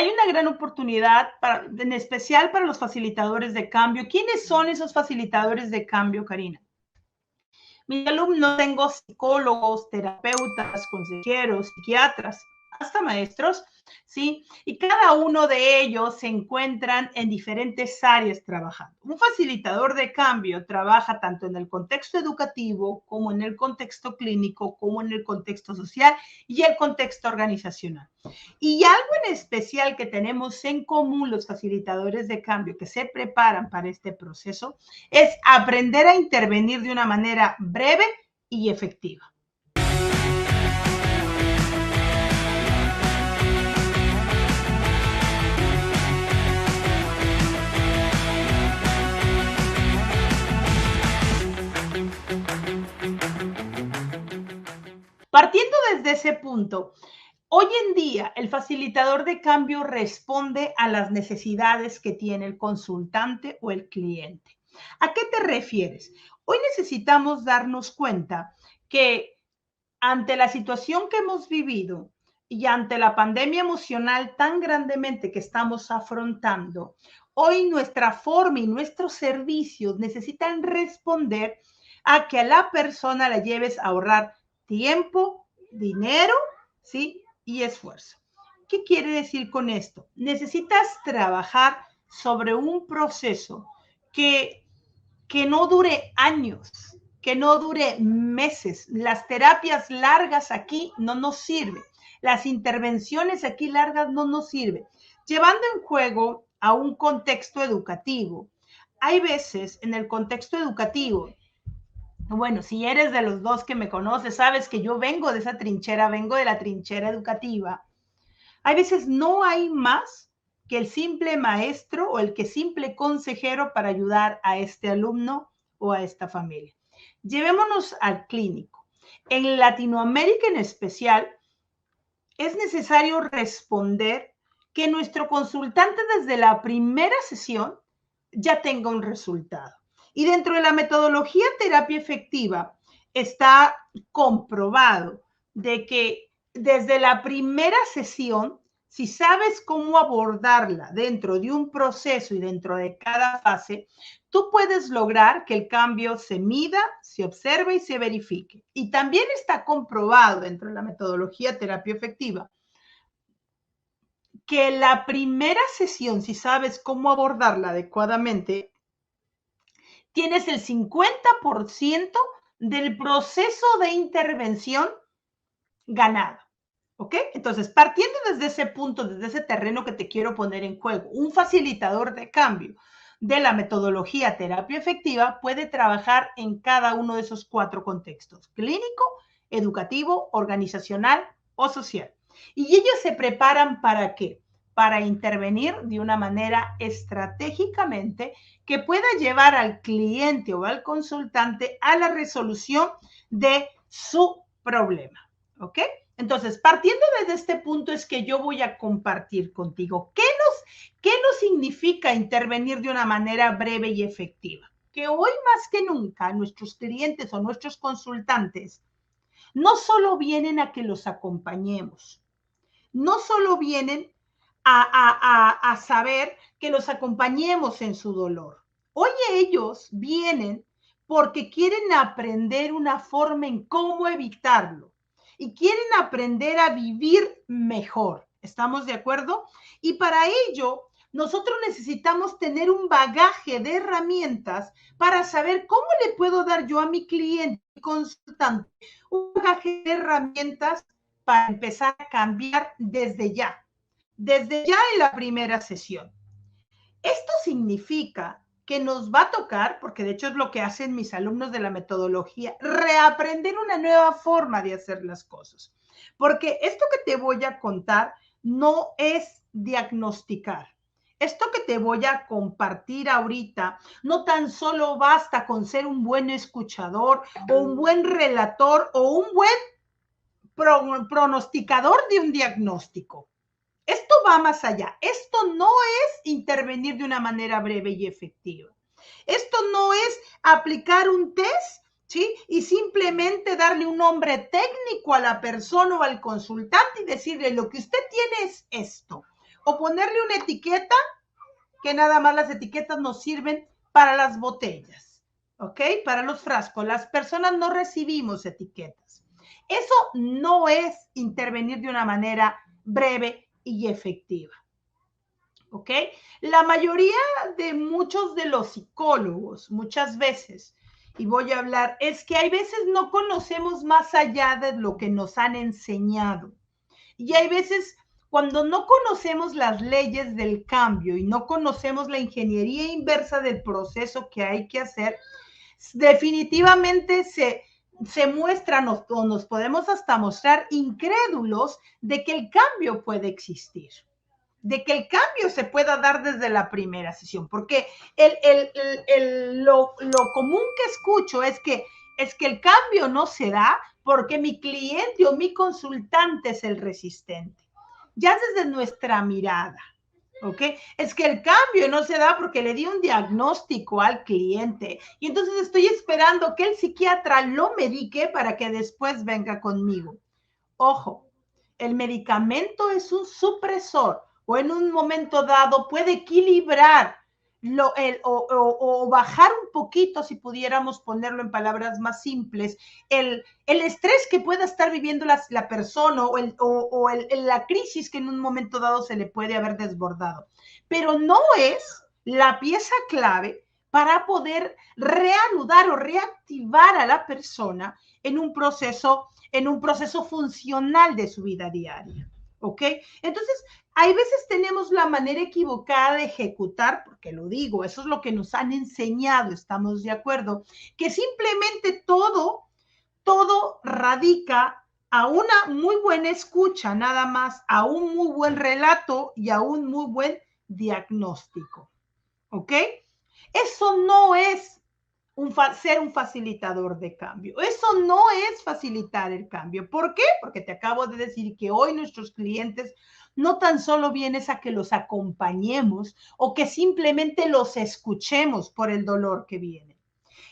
hay una gran oportunidad, en especial para los facilitadores de cambio. ¿Quiénes son esos facilitadores de cambio, Karina? Mis alumnos, tengo psicólogos, terapeutas, consejeros, psiquiatras, hasta maestros, ¿sí? Y cada uno de ellos se encuentran en diferentes áreas trabajando. Un facilitador de cambio trabaja tanto en el contexto educativo como en el contexto clínico, como en el contexto social y el contexto organizacional. Y algo en especial que tenemos en común los facilitadores de cambio que se preparan para este proceso es aprender a intervenir de una manera breve y efectiva. Partiendo desde ese punto, hoy en día el facilitador de cambio responde a las necesidades que tiene el consultante o el cliente. ¿A qué te refieres? Hoy necesitamos darnos cuenta que ante la situación que hemos vivido y ante la pandemia emocional tan grandemente que estamos afrontando, hoy nuestra forma y nuestros servicios necesitan responder a que a la persona la lleves a ahorrar tiempo, dinero, ¿sí? Y esfuerzo. ¿Qué quiere decir con esto? Necesitas trabajar sobre un proceso que no dure años, que no dure meses. Las terapias largas aquí no nos sirven. Las intervenciones aquí largas no nos sirven. Llevando en juego a un contexto educativo. Hay veces en el contexto educativo, bueno, si eres de los dos que me conoces, sabes que yo vengo de esa trinchera, vengo de la trinchera educativa. Hay veces no hay más que el simple maestro o el que simple consejero para ayudar a este alumno o a esta familia. Llevémonos al clínico. En Latinoamérica en especial, es necesario responder que nuestro consultante desde la primera sesión ya tenga un resultado. Y dentro de la metodología terapia efectiva está comprobado de que desde la primera sesión, si sabes cómo abordarla dentro de un proceso y dentro de cada fase, tú puedes lograr que el cambio se mida, se observe y se verifique. Y también está comprobado dentro de la metodología terapia efectiva que la primera sesión, si sabes cómo abordarla adecuadamente, tienes el 50% del proceso de intervención ganado. ¿Ok? Entonces, partiendo desde ese punto, desde ese terreno que te quiero poner en juego, un facilitador de cambio de la metodología terapia efectiva puede trabajar en cada uno de esos 4 contextos: clínico, educativo, organizacional o social. Y ellos se preparan ¿para qué? Para intervenir de una manera estratégicamente que pueda llevar al cliente o al consultante a la resolución de su problema. ¿Ok? Entonces, partiendo desde este punto es que yo voy a compartir contigo qué nos significa intervenir de una manera breve y efectiva. Que hoy más que nunca nuestros clientes o nuestros consultantes no solo vienen a que los acompañemos, no solo vienen a saber que los acompañemos en su dolor. Hoy ellos vienen porque quieren aprender una forma en cómo evitarlo y quieren aprender a vivir mejor. ¿Estamos de acuerdo? Y para ello, nosotros necesitamos tener un bagaje de herramientas para saber cómo le puedo dar yo a mi cliente consultante un bagaje de herramientas para empezar a cambiar desde ya en la primera sesión. Esto significa que nos va a tocar, porque de hecho es lo que hacen mis alumnos de la metodología, reaprender una nueva forma de hacer las cosas. Porque esto que te voy a contar no es diagnosticar. Esto que te voy a compartir ahorita no tan solo basta con ser un buen escuchador o un buen relator o un buen pronosticador de un diagnóstico. Esto va más allá. Esto no es intervenir de una manera breve y efectiva. Esto no es aplicar un test, ¿sí? Y simplemente darle un nombre técnico a la persona o al consultante y decirle lo que usted tiene es esto. o ponerle una etiqueta, que nada más las etiquetas nos sirven para las botellas, ¿ok? Para los frascos. Las personas no recibimos etiquetas. Eso no es intervenir de una manera breve y efectiva, ¿ok? La mayoría de muchos de los psicólogos, muchas veces, y voy a hablar, es que hay veces no conocemos más allá de lo que nos han enseñado. Y hay veces cuando no conocemos las leyes del cambio y no conocemos la ingeniería inversa del proceso que hay que hacer, definitivamente se muestran o nos podemos hasta mostrar incrédulos de que el cambio puede existir, de que el cambio se pueda dar desde la primera sesión, porque lo común que escucho es que el cambio no se da porque mi cliente o mi consultante es el resistente. Ya desde nuestra mirada, ¿ok? Es que el cambio no se da porque le di un diagnóstico al cliente y entonces estoy esperando que el psiquiatra lo medique para que después venga conmigo. Ojo, el medicamento es un supresor o en un momento dado puede equilibrar o bajar un poquito, si pudiéramos ponerlo en palabras más simples, el estrés que pueda estar viviendo la persona o la crisis que en un momento dado se le puede haber desbordado. Pero no es la pieza clave para poder reanudar o reactivar a la persona en un proceso funcional de su vida diaria, ¿ok? Entonces, hay veces tenemos la manera equivocada de ejecutar, porque lo digo, eso es lo que nos han enseñado, estamos de acuerdo, que simplemente todo radica a una muy buena escucha, nada más, a un muy buen relato y a un muy buen diagnóstico, ¿ok? Eso no es ser un facilitador de cambio. Eso no es facilitar el cambio. ¿Por qué? Porque te acabo de decir que hoy nuestros clientes no tan solo vienes a que los acompañemos o que simplemente los escuchemos por el dolor que viene.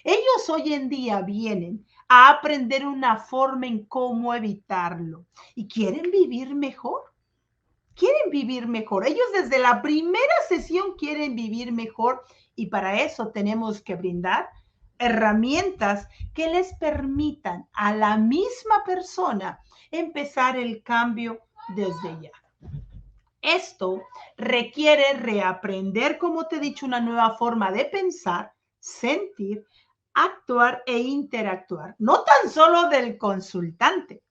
Ellos hoy en día vienen a aprender una forma en cómo evitarlo y quieren vivir mejor. Quieren vivir mejor. Ellos desde la primera sesión quieren vivir mejor y para eso tenemos que brindar herramientas que les permitan a la misma persona empezar el cambio desde ya. Esto requiere reaprender, como te he dicho, una nueva forma de pensar, sentir, actuar e interactuar. No tan solo del consultante,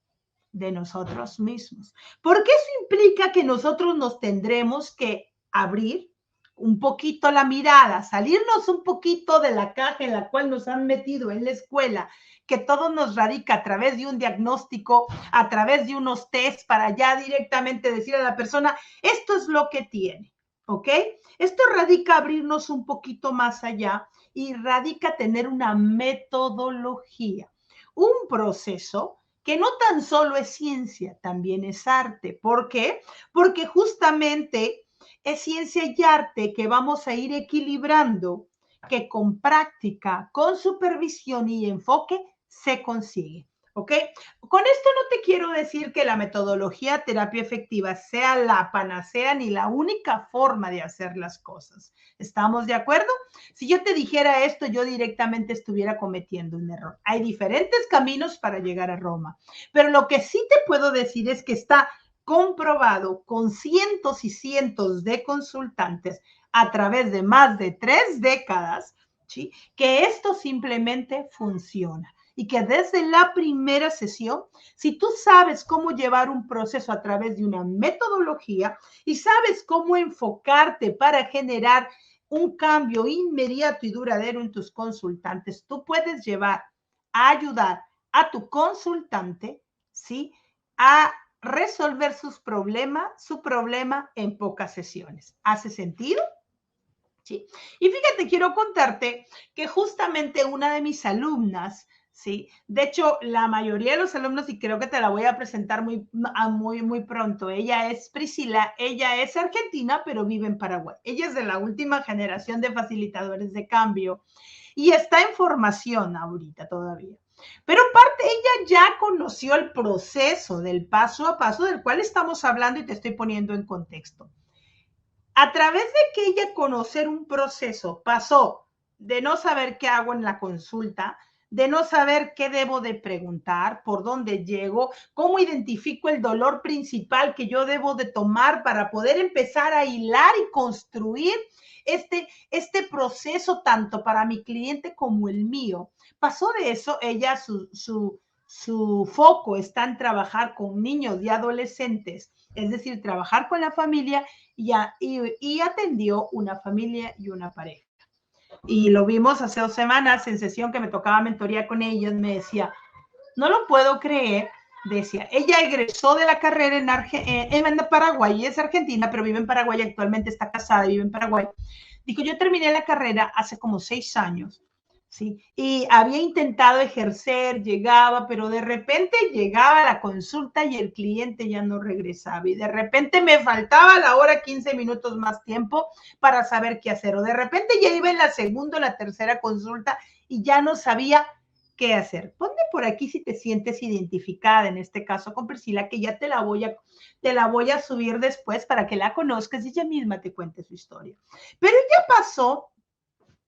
de nosotros mismos. Porque eso implica que nosotros nos tendremos que abrir un poquito la mirada, salirnos un poquito de la caja en la cual nos han metido en la escuela, que todo nos radica a través de un diagnóstico, a través de unos tests para ya directamente decir a la persona, esto es lo que tiene, ¿ok? Esto radica abrirnos un poquito más allá y radica tener una metodología, un proceso que no tan solo es ciencia, también es arte. ¿Por qué? Porque justamente es ciencia y arte que vamos a ir equilibrando, que con práctica, con supervisión y enfoque se consigue. ¿Ok? Con esto no te quiero decir que la metodología terapia efectiva sea la panacea ni la única forma de hacer las cosas. ¿Estamos de acuerdo? Si yo te dijera esto, yo directamente estuviera cometiendo un error. Hay diferentes caminos para llegar a Roma, pero lo que sí te puedo decir es que está comprobado con cientos y cientos de consultantes a través de más de 3 décadas, ¿sí? Que esto simplemente funciona y que desde la primera sesión, si tú sabes cómo llevar un proceso a través de una metodología y sabes cómo enfocarte para generar un cambio inmediato y duradero en tus consultantes, tú puedes llevar a ayudar a tu consultante, ¿sí? A resolver su problema en pocas sesiones. ¿Hace sentido? Sí. Y fíjate, quiero contarte que justamente una de mis alumnas, sí, de hecho, la mayoría de los alumnos, y creo que te la voy a presentar muy pronto, ella es Priscila, ella es argentina, pero vive en Paraguay. Ella es de la última generación de facilitadores de cambio y está en formación ahorita todavía. Pero parte, ella ya conoció el proceso del paso a paso del cual estamos hablando y te estoy poniendo en contexto. A través de que ella conocer un proceso, pasó de no saber qué hago en la consulta, de no saber qué debo de preguntar, por dónde llego, cómo identifico el dolor principal que yo debo de tomar para poder empezar a hilar y construir este proceso tanto para mi cliente como el mío. Pasó de eso, ella, su foco está en trabajar con niños y adolescentes, es decir, trabajar con la familia y atendió una familia y una pareja. Y lo vimos hace 2 semanas en sesión que me tocaba mentoría con ellos, me decía, no lo puedo creer, decía, ella egresó de la carrera en Paraguay, es argentina, pero vive en Paraguay, actualmente está casada y vive en Paraguay. Dijo, yo terminé la carrera hace como 6 años, ¿sí? Y había intentado ejercer, llegaba, pero de repente llegaba la consulta y el cliente ya no regresaba. Y de repente me faltaba la hora 15 minutos más tiempo para saber qué hacer. O de repente ya iba en la segunda o la tercera consulta y ya no sabía qué hacer. Ponme por aquí si te sientes identificada, en este caso con Priscila, que ya te la voy a subir después para que la conozcas y ella misma te cuente su historia. Pero ya pasó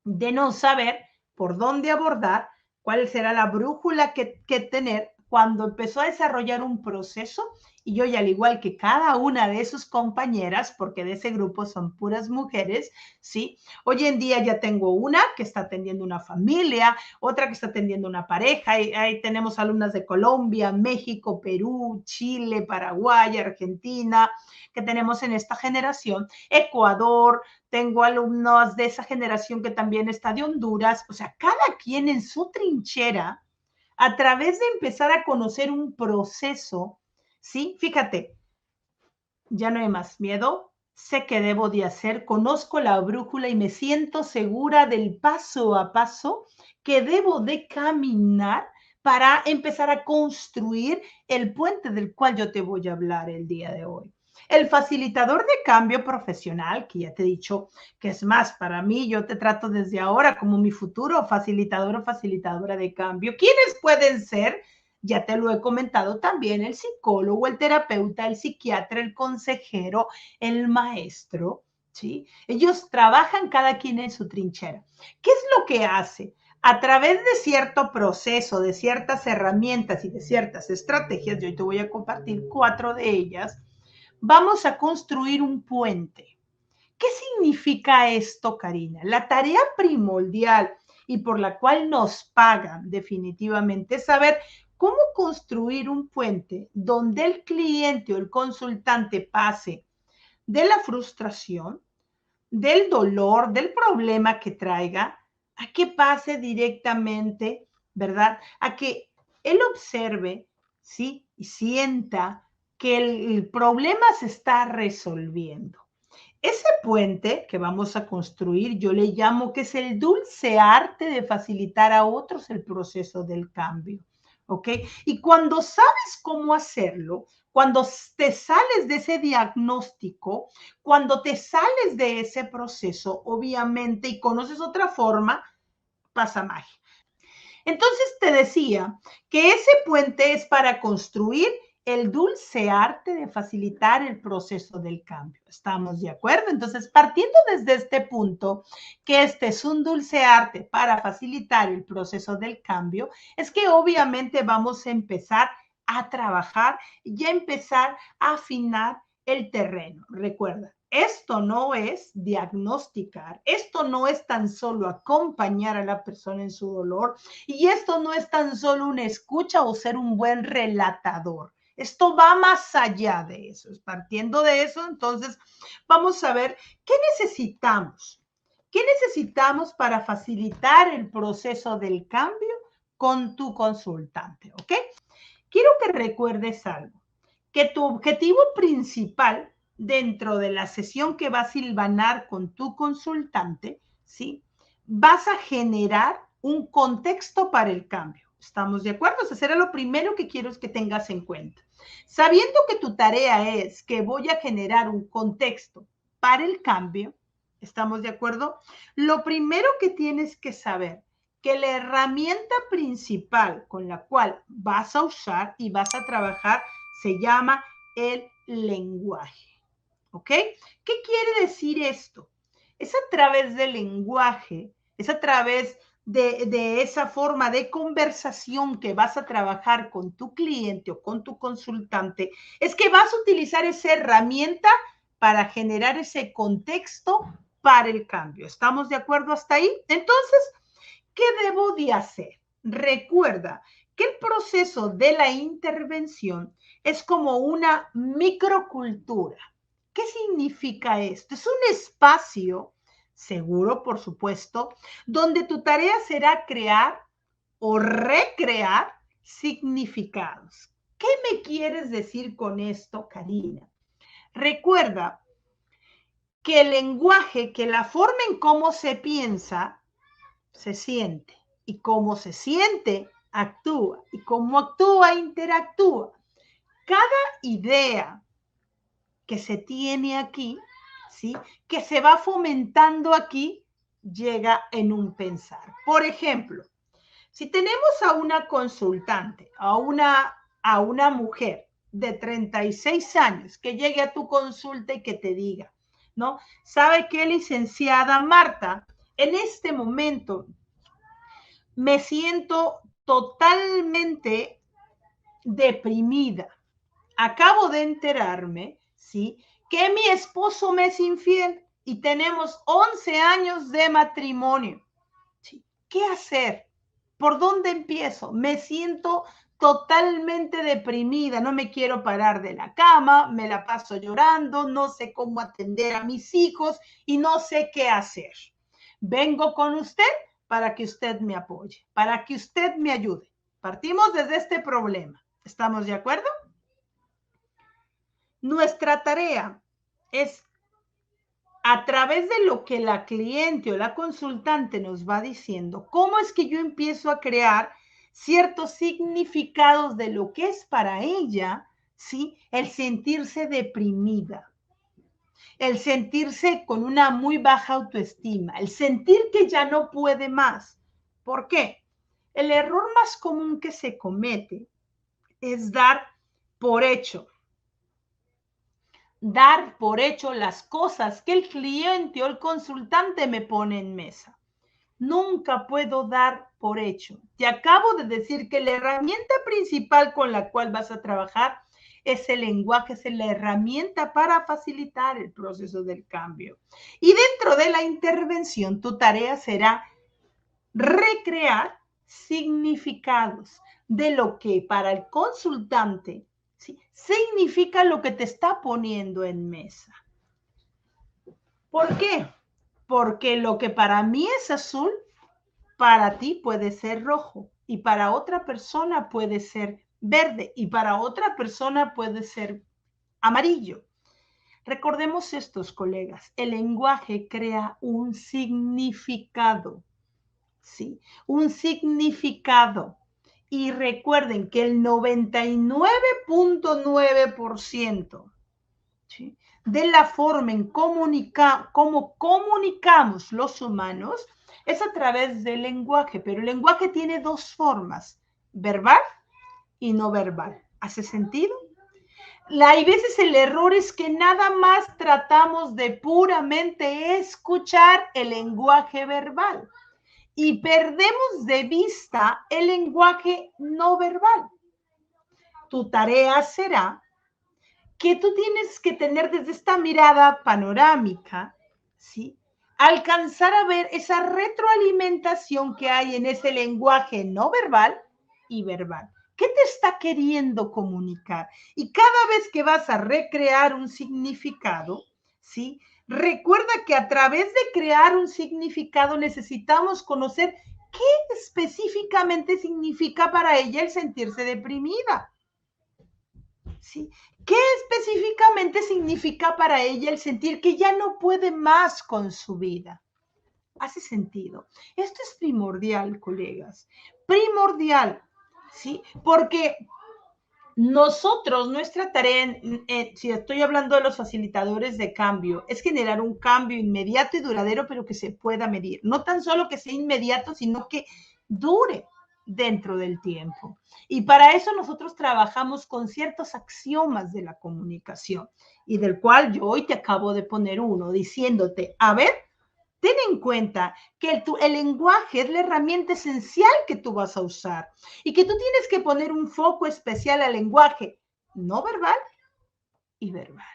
de no saber por dónde abordar, cuál será la brújula que tener cuando empezó a desarrollar un proceso. Y yo, y al igual que cada una de sus compañeras, porque de ese grupo son puras mujeres, ¿sí? Hoy en día ya tengo una que está atendiendo una familia, otra que está atendiendo una pareja, y ahí tenemos alumnas de Colombia, México, Perú, Chile, Paraguay, Argentina, que tenemos en esta generación, Ecuador, tengo alumnos de esa generación que también está de Honduras, o sea, cada quien en su trinchera, a través de empezar a conocer un proceso, ¿sí? Fíjate, ya no hay más miedo, sé qué debo de hacer, conozco la brújula y me siento segura del paso a paso que debo de caminar para empezar a construir el puente del cual yo te voy a hablar el día de hoy. El facilitador de cambio profesional, que ya te he dicho que es más para mí, yo te trato desde ahora como mi futuro facilitador o facilitadora de cambio. ¿Quiénes pueden ser? Ya te lo he comentado también, el psicólogo, el terapeuta, el psiquiatra, el consejero, el maestro, ¿sí? Ellos trabajan cada quien en su trinchera. ¿Qué es lo que hace? A través de cierto proceso, de ciertas herramientas y de ciertas estrategias, yo hoy te voy a compartir 4 de ellas, vamos a construir un puente. ¿Qué significa esto, Karina? La tarea primordial y por la cual nos pagan definitivamente es saber cómo construir un puente donde el cliente o el consultante pase de la frustración, del dolor, del problema que traiga, a que pase directamente, ¿verdad? A que él observe, ¿sí? Y sienta que el problema se está resolviendo. Ese puente que vamos a construir, yo le llamo que es el dulce arte de facilitar a otros el proceso del cambio, ¿ok? Y cuando sabes cómo hacerlo, cuando te sales de ese diagnóstico, cuando te sales de ese proceso, obviamente, y conoces otra forma, pasa magia. Entonces te decía que ese puente es para construir el dulce arte de facilitar el proceso del cambio. ¿Estamos de acuerdo? Entonces, partiendo desde este punto, que este es un dulce arte para facilitar el proceso del cambio, es que obviamente vamos a empezar a trabajar y a empezar a afinar el terreno. Recuerda, esto no es diagnosticar, esto no es tan solo acompañar a la persona en su dolor, y esto no es tan solo una escucha o ser un buen relatador. Esto va más allá de eso. Partiendo de eso, entonces, vamos a ver qué necesitamos. ¿Qué necesitamos para facilitar el proceso del cambio con tu consultante? ¿Ok? Quiero que recuerdes algo, que tu objetivo principal dentro de la sesión que vas a silvanar con tu consultante, ¿sí? Vas a generar un contexto para el cambio. ¿Estamos de acuerdo? Eso será lo primero que quiero que tengas en cuenta. Sabiendo que tu tarea es que voy a generar un contexto para el cambio, ¿estamos de acuerdo? Lo primero que tienes que saber que la herramienta principal con la cual vas a usar y vas a trabajar se llama el lenguaje. ¿Ok? ¿Qué quiere decir decir esto. Es a través del lenguaje, es a través de esa forma de conversación que vas a trabajar con tu cliente o con tu consultante, es que vas a utilizar esa herramienta para generar ese contexto para el cambio. ¿Estamos de acuerdo hasta ahí? Entonces, ¿qué debo de hacer? Recuerda que el proceso de la intervención es como una microcultura. ¿Qué significa esto? Es un espacio seguro, por supuesto, donde tu tarea será crear o recrear significados. ¿Qué me quieres decir con esto, Karina? Recuerda que el lenguaje, que la forma en cómo se piensa, se siente. Y cómo se siente, actúa. Y cómo actúa, interactúa. Cada idea que se tiene aquí, ¿sí?, que se va fomentando aquí, llega en un pensar. Por ejemplo, si tenemos a una consultante, a una mujer de 36 años que llegue a tu consulta y que te diga, ¿no? ¿Sabe qué, licenciada Marta? En este momento me siento totalmente deprimida. Acabo de enterarme, ¿sí?, que mi esposo me es infiel y tenemos 11 años de matrimonio. ¿Sí? ¿Qué hacer? ¿Por dónde empiezo? Me siento totalmente deprimida, no me quiero parar de la cama, me la paso llorando, no sé cómo atender a mis hijos y no sé qué hacer. Vengo con usted para que usted me apoye, para que usted me ayude. Partimos desde este problema. ¿Estamos de acuerdo? Nuestra tarea es, a través de lo que la cliente o la consultante nos va diciendo, cómo es que yo empiezo a crear ciertos significados de lo que es para ella, ¿sí?, el sentirse deprimida, el sentirse con una muy baja autoestima, el sentir que ya no puede más. ¿Por qué? El error más común que se comete es dar por hecho las cosas que el cliente o el consultante me pone en mesa. Nunca puedo dar por hecho. Te acabo de decir que la herramienta principal con la cual vas a trabajar es el lenguaje, es la herramienta para facilitar el proceso del cambio. Y dentro de la intervención, tu tarea será recrear significados de lo que para el consultante, ¿sí?, significa lo que te está poniendo en mesa. ¿Por qué? Porque lo que para mí es azul, para ti puede ser rojo y para otra persona puede ser verde y para otra persona puede ser amarillo. Recordemos estos, colegas, el lenguaje crea un significado, ¿sí? Un significado. Y recuerden que el 99.9%, ¿sí?, de la forma en cómo comunicamos los humanos es a través del lenguaje, pero el lenguaje tiene dos formas, verbal y no verbal. ¿Hace sentido? Hay veces el error es que nada más tratamos de puramente escuchar el lenguaje verbal y perdemos de vista el lenguaje no verbal. Tu tarea será que tú tienes que tener desde esta mirada panorámica, ¿sí?, alcanzar a ver esa retroalimentación que hay en ese lenguaje no verbal y verbal. ¿Qué te está queriendo comunicar? Y cada vez que vas a recrear un significado, ¿sí?, recuerda que a través de crear un significado necesitamos conocer qué específicamente significa para ella el sentirse deprimida. ¿Sí? ¿Qué específicamente significa para ella el sentir que ya no puede más con su vida? ¿Hace sentido? Esto es primordial, colegas. Primordial, ¿sí? Porque nosotros, nuestra tarea, si estoy hablando de los facilitadores de cambio, es generar un cambio inmediato y duradero, pero que se pueda medir. No tan solo que sea inmediato, sino que dure, dentro del tiempo. Y para eso nosotros trabajamos con ciertos axiomas de la comunicación y del cual yo hoy te acabo de poner uno diciéndote, a ver, ten en cuenta que el lenguaje es la herramienta esencial que tú vas a usar y que tú tienes que poner un foco especial al lenguaje no verbal y verbal,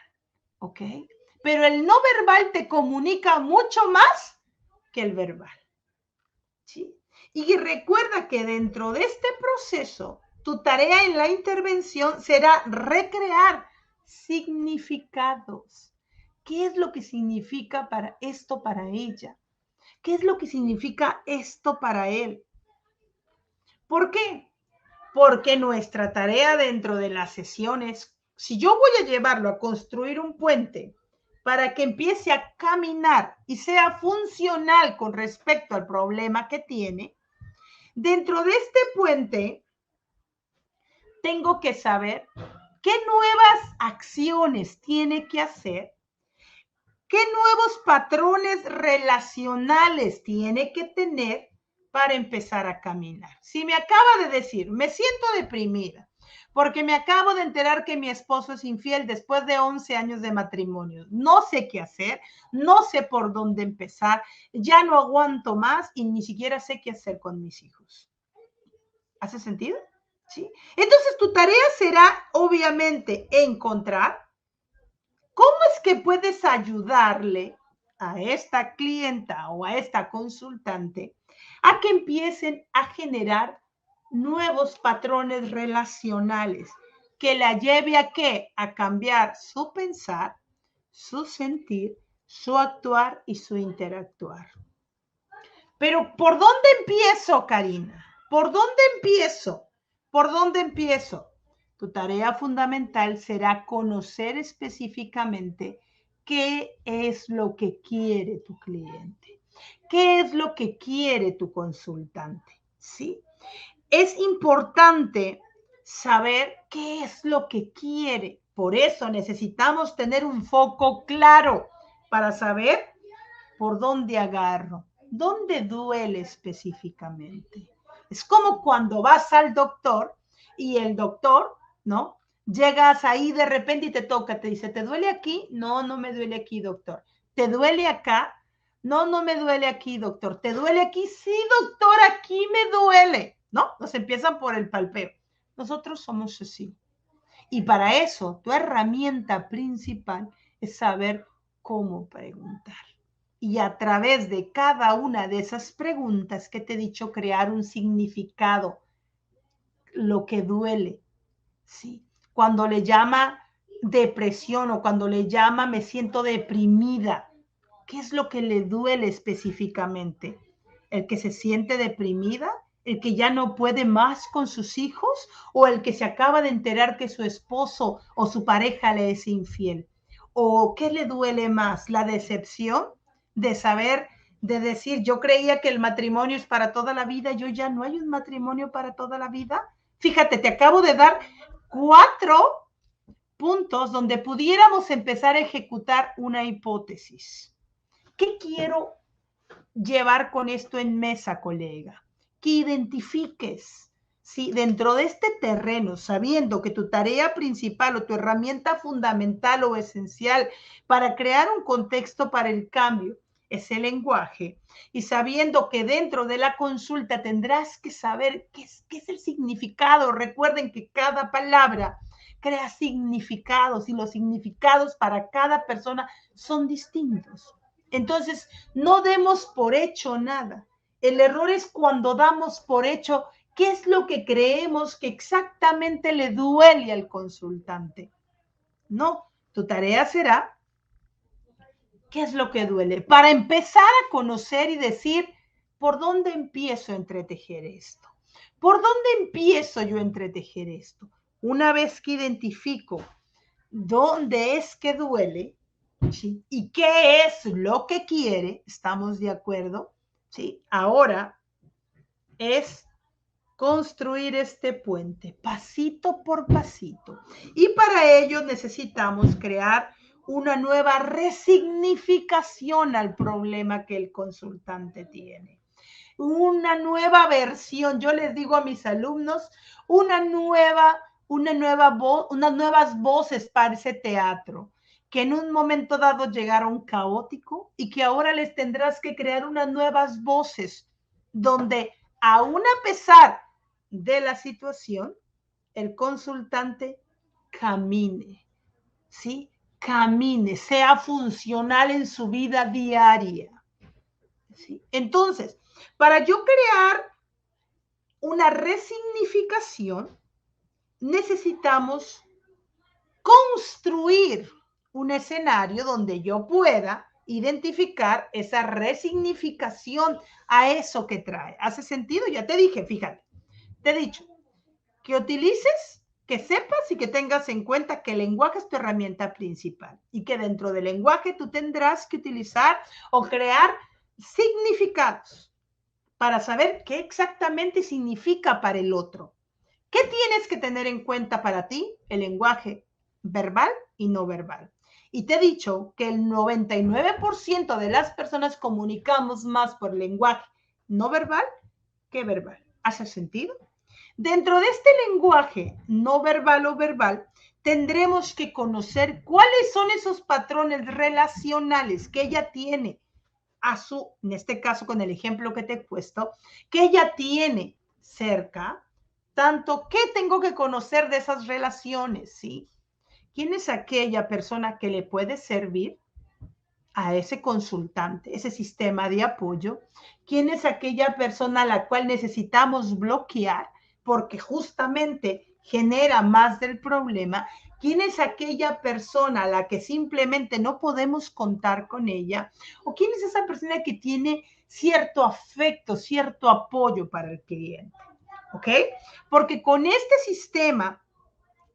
¿ok? Pero el no verbal te comunica mucho más que el verbal, ¿sí? Y recuerda que dentro de este proceso, tu tarea en la intervención será recrear significados. ¿Qué es lo que significa para esto para ella? ¿Qué es lo que significa esto para él? ¿Por qué? Porque nuestra tarea dentro de las sesiones, si yo voy a llevarlo a construir un puente para que empiece a caminar y sea funcional con respecto al problema que tiene, dentro de este puente tengo que saber qué nuevas acciones tiene que hacer, qué nuevos patrones relacionales tiene que tener para empezar a caminar. Si me acaba de decir, me siento deprimida porque me acabo de enterar que mi esposo es infiel después de 11 años de matrimonio. No sé qué hacer, no sé por dónde empezar, ya no aguanto más y ni siquiera sé qué hacer con mis hijos. ¿Hace sentido? ¿Sí? Entonces tu tarea será obviamente encontrar cómo es que puedes ayudarle a esta clienta o a esta consultante a que empiecen a generar nuevos patrones relacionales que la lleve a qué? A cambiar su pensar, su sentir, su actuar y su interactuar. Pero ¿por dónde empiezo, Karina? ¿Por dónde empiezo? ¿Por dónde empiezo? Tu tarea fundamental será conocer específicamente qué es lo que quiere tu cliente, qué es lo que quiere tu consultante, ¿sí? Es importante saber qué es lo que quiere. Por eso necesitamos tener un foco claro para saber por dónde agarro, dónde duele específicamente. Es como cuando vas al doctor y el doctor, ¿no? Llegas ahí de repente y te toca, te dice, ¿te duele aquí? No, no me duele aquí, doctor. ¿Te duele acá? No, no me duele aquí, doctor. ¿Te duele aquí? Sí, doctor, aquí me duele. ¿No? Nos empiezan por el palpeo. Nosotros somos así. Y para eso, tu herramienta principal es saber cómo preguntar. Y a través de cada una de esas preguntas que te he dicho, crear un significado, lo que duele, ¿sí? Cuando le llama depresión o cuando le llama me siento deprimida, ¿qué es lo que le duele específicamente? ¿El que se siente deprimida? ¿El que ya no puede más con sus hijos? ¿O el que se acaba de enterar que su esposo o su pareja le es infiel? ¿O qué le duele más? ¿La decepción de saber, de decir, yo creía que el matrimonio es para toda la vida, yo ya no hay un matrimonio para toda la vida? Fíjate, te acabo de dar 4 puntos donde pudiéramos empezar a ejecutar una hipótesis. ¿Qué quiero llevar con esto en mesa, colega? Que identifiques si dentro de este terreno, sabiendo que tu tarea principal o tu herramienta fundamental o esencial para crear un contexto para el cambio es el lenguaje, y sabiendo que dentro de la consulta tendrás que saber qué es el significado. Recuerden que cada palabra crea significados y los significados para cada persona son distintos. Entonces, no demos por hecho nada. El error es cuando damos por hecho qué es lo que creemos que exactamente le duele al consultante. No, tu tarea será qué es lo que duele para empezar a conocer y decir por dónde empiezo a entretejer esto. ¿Por dónde empiezo yo a entretejer esto? Una vez que identifico dónde es que duele, ¿sí? ¿Y qué es lo que quiere? ¿Estamos de acuerdo? ¿Sí? Ahora es construir este puente pasito por pasito. Y para ello necesitamos crear una nueva resignificación al problema que el consultante tiene. una nueva versión. Yo les digo a mis alumnos, unas nuevas voces para ese teatro, que en un momento dado llegaron caótico y que ahora les tendrás que crear unas nuevas voces donde, aún a pesar de la situación, el consultante camine, ¿sí? Camine, sea funcional en su vida diaria, ¿sí? Entonces, para yo crear una resignificación, necesitamos construir un escenario donde yo pueda identificar esa resignificación a eso que trae. ¿Hace sentido? Ya te dije, fíjate, te he dicho que utilices, que sepas y que tengas en cuenta que el lenguaje es tu herramienta principal y que dentro del lenguaje tú tendrás que utilizar o crear significados para saber qué exactamente significa para el otro. ¿Qué tienes que tener en cuenta para ti? El lenguaje verbal y no verbal. Y te he dicho que el 99% de las personas comunicamos más por lenguaje no verbal que verbal. ¿Hace sentido? Dentro de este lenguaje no verbal o verbal, tendremos que conocer cuáles son esos patrones relacionales que ella tiene en este caso con el ejemplo que te he puesto, que ella tiene cerca, tanto que tengo que conocer de esas relaciones, ¿sí? ¿Quién es aquella persona que le puede servir a ese consultante, ese sistema de apoyo? ¿Quién es aquella persona a la cual necesitamos bloquear porque justamente genera más del problema? ¿Quién es aquella persona a la que simplemente no podemos contar con ella? ¿O quién es esa persona que tiene cierto afecto, cierto apoyo para el cliente? ¿Ok? Porque con este sistema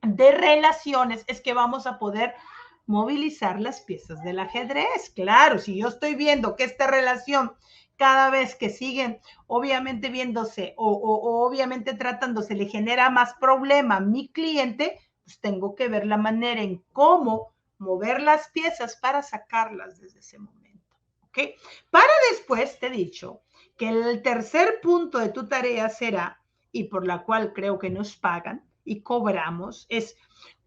de relaciones es que vamos a poder movilizar las piezas del ajedrez. Claro, si yo estoy viendo que esta relación cada vez que siguen obviamente viéndose o obviamente tratándose le genera más problema a mi cliente, pues tengo que ver la manera en cómo mover las piezas para sacarlas desde ese momento. ¿Ok? Para después te he dicho que el tercer punto de tu tarea será, y por la cual creo que nos pagan y cobramos, es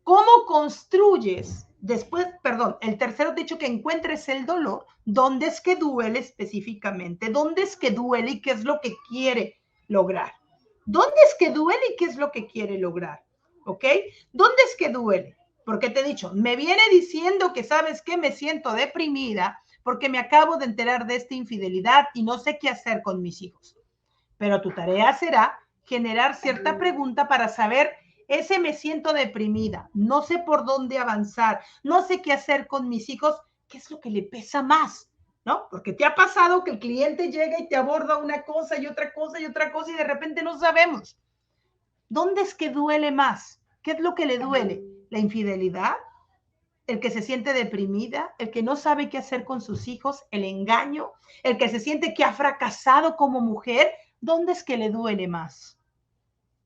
cómo construyes después, perdón, el tercero te he dicho que encuentres el dolor, dónde es que duele específicamente, dónde es que duele y qué es lo que quiere lograr. ¿Dónde es que duele y qué es lo que quiere lograr? ¿Ok? ¿Dónde es que duele? Porque te he dicho, me viene diciendo que sabes que me siento deprimida porque me acabo de enterar de esta infidelidad y no sé qué hacer con mis hijos. Pero tu tarea será generar cierta pregunta para saber, ese me siento deprimida, no sé por dónde avanzar, no sé qué hacer con mis hijos, ¿qué es lo que le pesa más? ¿No? Porque te ha pasado que el cliente llega y te aborda una cosa y otra cosa y otra cosa y de repente no sabemos. ¿Dónde es que duele más? ¿Qué es lo que le duele? ¿La infidelidad? ¿El que se siente deprimida? ¿El que no sabe qué hacer con sus hijos? ¿El engaño? ¿El que se siente que ha fracasado como mujer? ¿Dónde es que le duele más?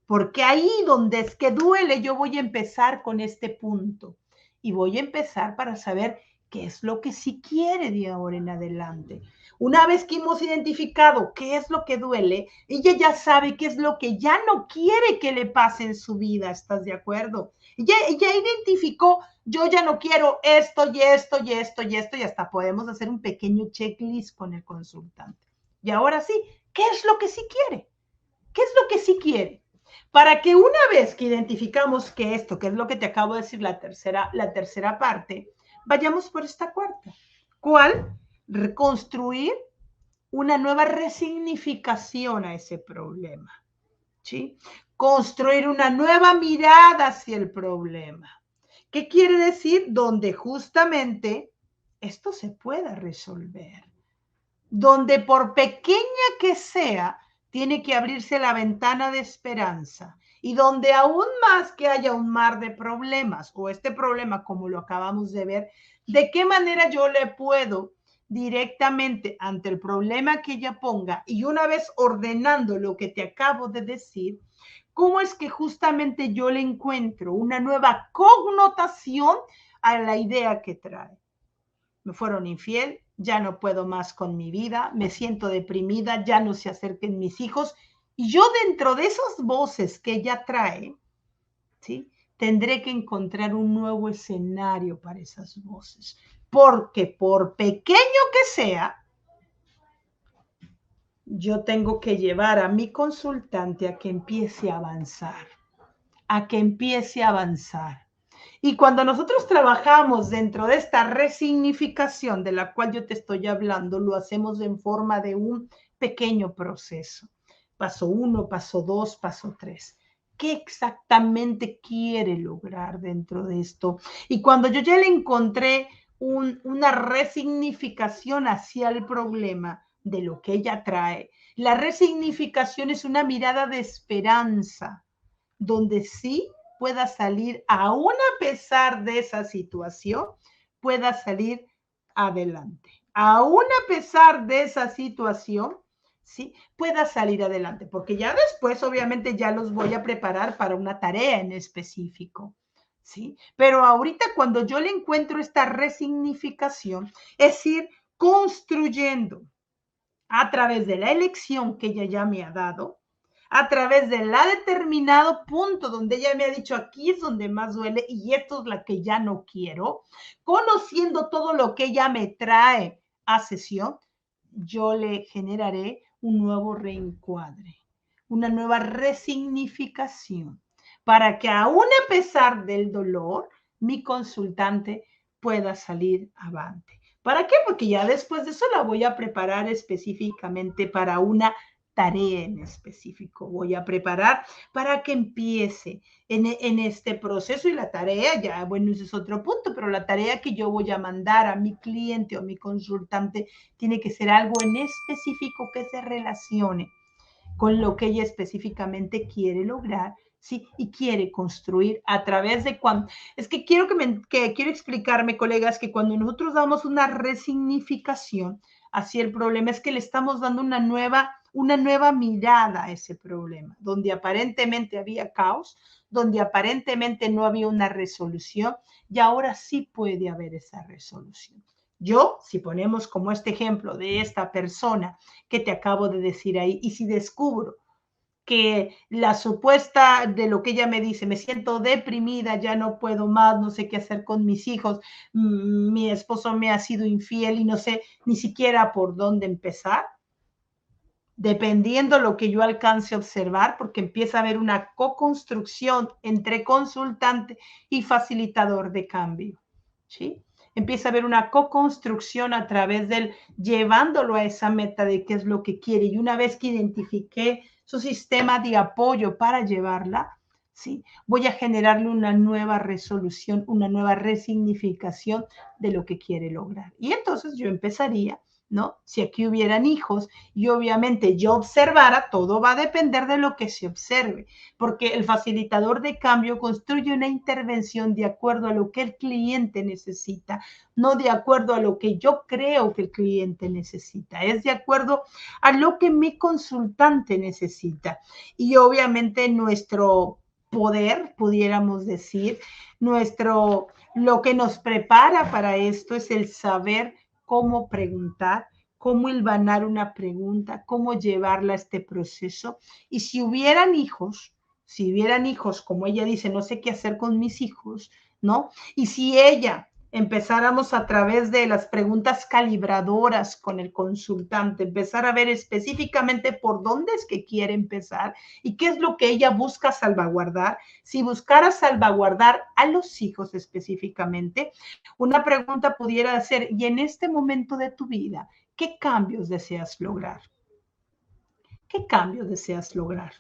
Porque ahí donde es que duele, yo voy a empezar con este punto. Y voy a empezar para saber qué es lo que sí quiere de ahora en adelante. Una vez que hemos identificado qué es lo que duele, ella ya sabe qué es lo que ya no quiere que le pase en su vida. ¿Estás de acuerdo? Ella identificó, yo ya no quiero esto y esto y esto y esto, y hasta podemos hacer un pequeño checklist con el consultante. Y ahora sí, ¿qué es lo que sí quiere? ¿Qué es lo que sí quiere? Para que una vez que identificamos que esto, que es lo que te acabo de decir, la tercera parte, vayamos por esta cuarta. ¿Cuál? Reconstruir una nueva resignificación a ese problema. ¿Sí? Construir una nueva mirada hacia el problema. ¿Qué quiere decir? Donde justamente esto se pueda resolver. Donde por pequeña que sea, tiene que abrirse la ventana de esperanza y donde aún más que haya un mar de problemas o este problema como lo acabamos de ver, ¿de qué manera yo le puedo directamente ante el problema que ella ponga y una vez ordenando lo que te acabo de decir, cómo es que justamente yo le encuentro una nueva connotación a la idea que trae? Me fueron infiel, ya no puedo más con mi vida, me siento deprimida, ya no se acerquen mis hijos. Y yo dentro de esas voces que ella trae, ¿sí? Tendré que encontrar un nuevo escenario para esas voces. Porque por pequeño que sea, yo tengo que llevar a mi consultante a que empiece a avanzar, a que empiece a avanzar. Y cuando nosotros trabajamos dentro de esta resignificación de la cual yo te estoy hablando, lo hacemos en forma de un pequeño proceso. Paso 1, paso 2, paso 3. ¿Qué exactamente quiere lograr dentro de esto? Y cuando yo ya le encontré una resignificación hacia el problema de lo que ella trae, la resignificación es una mirada de esperanza, donde sí pueda salir, aún a pesar de esa situación, pueda salir adelante. Aún a pesar de esa situación, sí, pueda salir adelante, porque ya después, obviamente, ya los voy a preparar para una tarea en específico. ¿Sí? Pero ahorita cuando yo le encuentro esta resignificación, es ir construyendo a través de la elección que ella ya me ha dado, a través de la determinado punto donde ella me ha dicho aquí es donde más duele y esto es la que ya no quiero, conociendo todo lo que ella me trae a sesión, yo le generaré un nuevo reencuadre, una nueva resignificación, para que aún a pesar del dolor, mi consultante pueda salir avante. ¿Para qué? Porque ya después de eso la voy a preparar específicamente para una tarea en específico. Voy a preparar para que empiece en este proceso y la tarea, ya, bueno, ese es otro punto, pero la tarea que yo voy a mandar a mi cliente o a mi consultante tiene que ser algo en específico que se relacione con lo que ella específicamente quiere lograr, ¿sí? Y quiere construir a través de cuando... Es que quiero explicarme, colegas, que cuando nosotros damos una resignificación hacia el problema, es que le estamos dando una nueva mirada a ese problema, donde aparentemente había caos, donde aparentemente no había una resolución, y ahora sí puede haber esa resolución. Yo, si ponemos como este ejemplo de esta persona que te acabo de decir ahí, y si descubro que la supuesta de lo que ella me dice, me siento deprimida, ya no puedo más, no sé qué hacer con mis hijos, mi esposo me ha sido infiel y no sé ni siquiera por dónde empezar, dependiendo lo que yo alcance a observar, porque empieza a haber una co-construcción entre consultante y facilitador de cambio, ¿sí? Empieza a haber una co-construcción a través del llevándolo a esa meta de qué es lo que quiere. Y una vez que identifiqué su sistema de apoyo para llevarla, ¿sí? Voy a generarle una nueva resolución, una nueva resignificación de lo que quiere lograr. Y entonces yo empezaría, ¿no? Si aquí hubieran hijos y obviamente yo observara, todo va a depender de lo que se observe, porque el facilitador de cambio construye una intervención de acuerdo a lo que el cliente necesita, no de acuerdo a lo que yo creo que el cliente necesita, es de acuerdo a lo que mi consultante necesita. Y obviamente nuestro poder, pudiéramos decir, lo que nos prepara para esto es el saber cómo preguntar, cómo hilvanar una pregunta, cómo llevarla a este proceso. Y si hubieran hijos, como ella dice, no sé qué hacer con mis hijos, ¿no? Y si ella empezáramos a través de las preguntas calibradoras con el consultante, empezar a ver específicamente por dónde es que quiere empezar y qué es lo que ella busca salvaguardar. Si buscara salvaguardar a los hijos específicamente, una pregunta pudiera ser, ¿y en este momento de tu vida, qué cambios deseas lograr? ¿Qué cambios deseas lograr?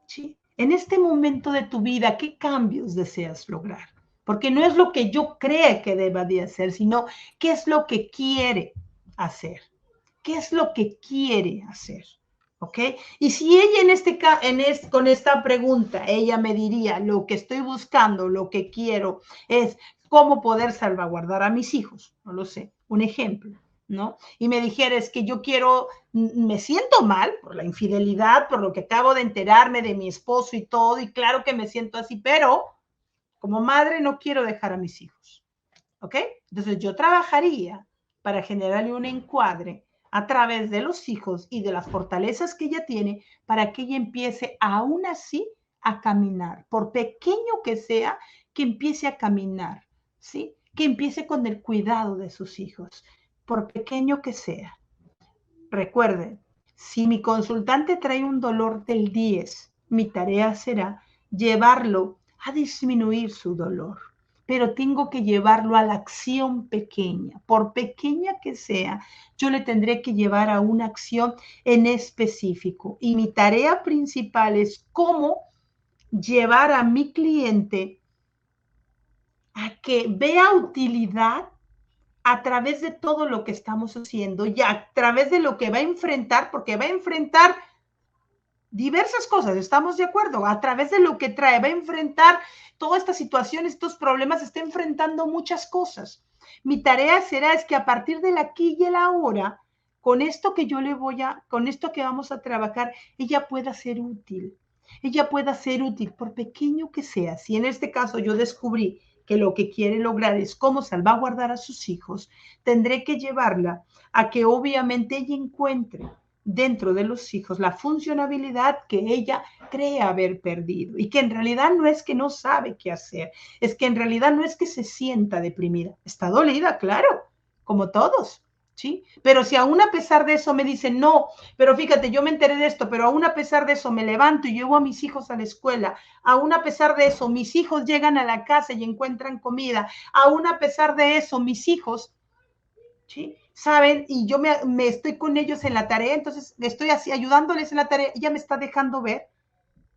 ¿Sí? En este momento de tu vida, ¿qué cambios deseas lograr? Porque no es lo que yo cree que deba de hacer, sino qué es lo que quiere hacer. ¿Qué es lo que quiere hacer? ¿Ok? Y si ella con esta pregunta, ella me diría, lo que estoy buscando, lo que quiero es cómo poder salvaguardar a mis hijos, no lo sé, un ejemplo, ¿no? Y me dijera, es que yo quiero, me siento mal por la infidelidad, por lo que acabo de enterarme de mi esposo y todo, y claro que me siento así, pero como madre no quiero dejar a mis hijos, ¿ok? Entonces yo trabajaría para generarle un encuadre a través de los hijos y de las fortalezas que ella tiene para que ella empiece aún así a caminar, por pequeño que sea, que empiece a caminar, ¿sí? Que empiece con el cuidado de sus hijos, por pequeño que sea. Recuerden, si mi consultante trae un dolor del 10, mi tarea será llevarlo a disminuir su dolor, pero tengo que llevarlo a la acción pequeña, por pequeña que sea, yo le tendré que llevar a una acción en específico. Y mi tarea principal es cómo llevar a mi cliente a que vea utilidad a través de todo lo que estamos haciendo y a través de lo que va a enfrentar, porque va a enfrentar diversas cosas, ¿estamos de acuerdo? A través de lo que trae, va a enfrentar toda esta situación, estos problemas, está enfrentando muchas cosas. Mi tarea será es que a partir del aquí y el ahora, con esto que yo le voy a, con esto que vamos a trabajar, ella pueda ser útil. Ella pueda ser útil, por pequeño que sea. Si en este caso yo descubrí que lo que quiere lograr es cómo salvaguardar a sus hijos, tendré que llevarla a que obviamente ella encuentre dentro de los hijos la funcionabilidad que ella cree haber perdido y que en realidad no es que no sabe qué hacer, es que en realidad no es que se sienta deprimida, está dolida, claro, como todos, ¿sí? Pero si aún a pesar de eso me dicen, no, pero fíjate, yo me enteré de esto, pero aún a pesar de eso me levanto y llevo a mis hijos a la escuela, aún a pesar de eso mis hijos llegan a la casa y encuentran comida, aún a pesar de eso mis hijos, ¿sí? Saben, y yo me estoy con ellos en la tarea, entonces estoy así ayudándoles en la tarea, ella me está dejando ver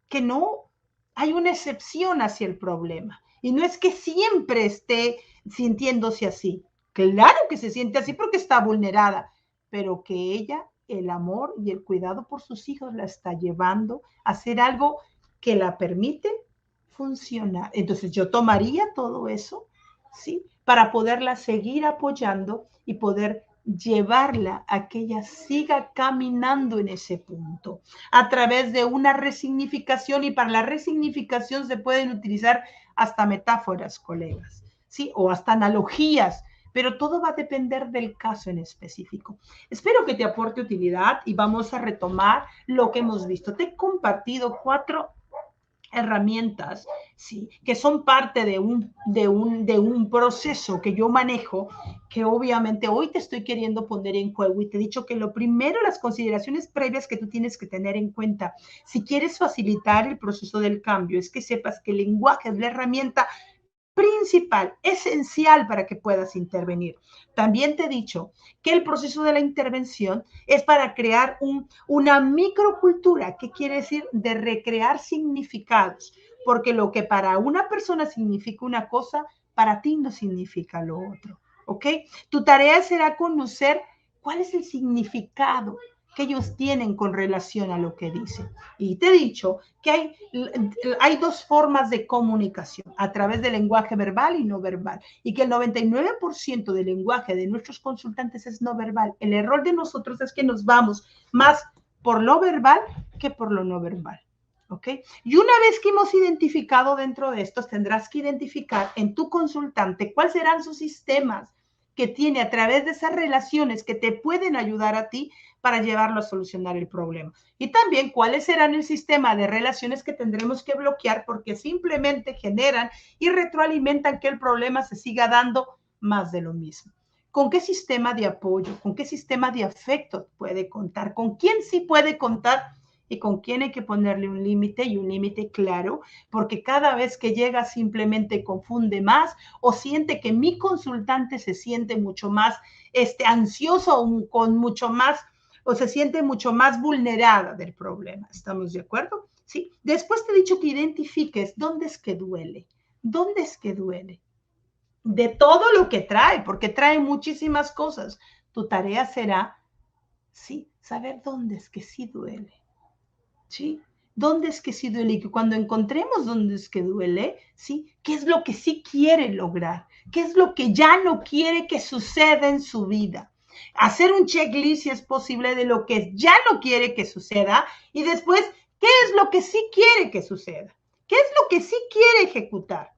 que no hay una excepción hacia el problema. Y no es que siempre esté sintiéndose así. Claro que se siente así porque está vulnerada, pero que ella, el amor y el cuidado por sus hijos la está llevando a hacer algo que la permite funcionar. Entonces yo tomaría todo eso, ¿sí? Para poderla seguir apoyando y poder llevarla a que ella siga caminando en ese punto a través de una resignificación, y para la resignificación se pueden utilizar hasta metáforas, colegas, ¿sí? O hasta analogías, pero todo va a depender del caso en específico. Espero que te aporte utilidad y vamos a retomar lo que hemos visto. Te he compartido 4 herramientas, ¿sí? Que son parte de un proceso que yo manejo, que obviamente hoy te estoy queriendo poner en juego y te he dicho que lo primero, las consideraciones previas que tú tienes que tener en cuenta si quieres facilitar el proceso del cambio es que sepas que el lenguaje es la herramienta principal, esencial para que puedas intervenir. También te he dicho que el proceso de la intervención es para crear una microcultura, ¿qué quiere decir? De recrear significados, porque lo que para una persona significa una cosa, para ti no significa lo otro, ¿ok? Tu tarea será conocer cuál es el significado que ellos tienen con relación a lo que dicen. Y te he dicho que hay 2 formas de comunicación, a través del lenguaje verbal y no verbal, y que el 99% del lenguaje de nuestros consultantes es no verbal. El error de nosotros es que nos vamos más por lo verbal que por lo no verbal. ¿Ok? Y una vez que hemos identificado dentro de estos, tendrás que identificar en tu consultante cuáles serán sus sistemas que tiene a través de esas relaciones que te pueden ayudar a ti para llevarlo a solucionar el problema. Y también cuáles serán el sistema de relaciones que tendremos que bloquear porque simplemente generan y retroalimentan que el problema se siga dando más de lo mismo. ¿Con qué sistema de apoyo, con qué sistema de afecto puede contar? ¿Con quién sí puede contar? Y con quién hay que ponerle un límite, y un límite claro, porque cada vez que llega simplemente confunde más o siente que mi consultante se siente mucho más ansioso o con mucho más, o se siente mucho más vulnerada del problema. ¿Estamos de acuerdo? Sí. Después te he dicho que identifiques dónde es que duele. ¿Dónde es que duele? De todo lo que trae, porque trae muchísimas cosas. Tu tarea será, sí, saber dónde es que sí duele. ¿Sí? ¿Dónde es que sí duele? Y que cuando encontremos dónde es que duele, ¿sí? ¿Qué es lo que sí quiere lograr? ¿Qué es lo que ya no quiere que suceda en su vida? Hacer un checklist, si es posible, de lo que ya no quiere que suceda y después, ¿qué es lo que sí quiere que suceda? ¿Qué es lo que sí quiere ejecutar?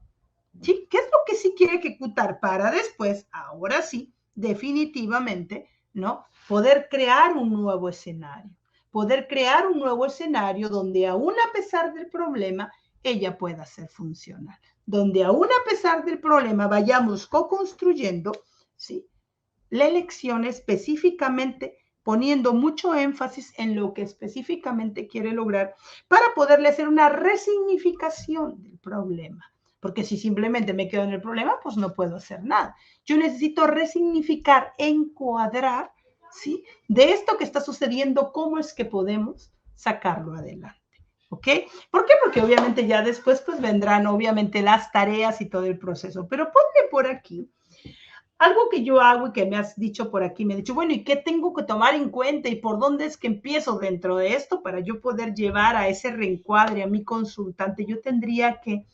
¿Sí? ¿Qué es lo que sí quiere ejecutar para después, ahora sí, definitivamente, ¿no? Poder crear un nuevo escenario. Poder crear un nuevo escenario donde aún a pesar del problema, ella pueda ser funcional. Donde aún a pesar del problema vayamos co-construyendo, ¿sí? La elección específicamente poniendo mucho énfasis en lo que específicamente quiere lograr para poderle hacer una resignificación del problema. Porque si simplemente me quedo en el problema, pues no puedo hacer nada. Yo necesito resignificar, encuadrar, ¿sí? De esto que está sucediendo, cómo es que podemos sacarlo adelante. ¿Ok? ¿Por qué? Porque obviamente ya después pues vendrán obviamente las tareas y todo el proceso. Pero ponme por aquí algo que yo hago y que me has dicho por aquí, me has dicho, bueno, ¿y qué tengo que tomar en cuenta y por dónde es que empiezo dentro de esto para yo poder llevar a ese reencuadre a mi consultante? Yo tendría que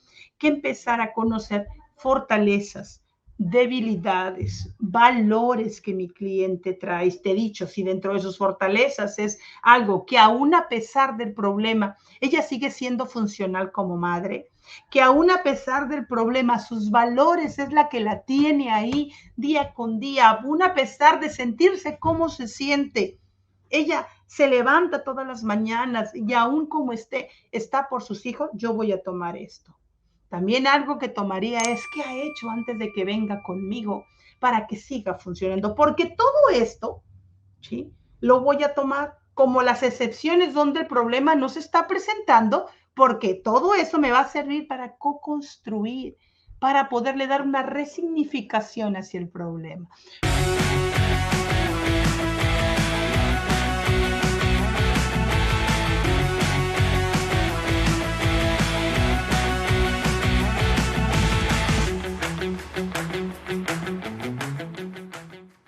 empezar a conocer fortalezas, debilidades, valores que mi cliente trae. Te he dicho, si dentro de sus fortalezas es algo que aún a pesar del problema, ella sigue siendo funcional como madre, que aún a pesar del problema, sus valores es la que la tiene ahí día con día, aún a pesar de sentirse cómo se siente. Ella se levanta todas las mañanas y aún como esté, está por sus hijos, yo voy a tomar esto. También algo que tomaría es qué ha hecho antes de que venga conmigo para que siga funcionando, porque todo esto, ¿sí? Lo voy a tomar como las excepciones donde el problema no se está presentando, porque todo eso me va a servir para co-construir, para poderle dar una resignificación hacia el problema.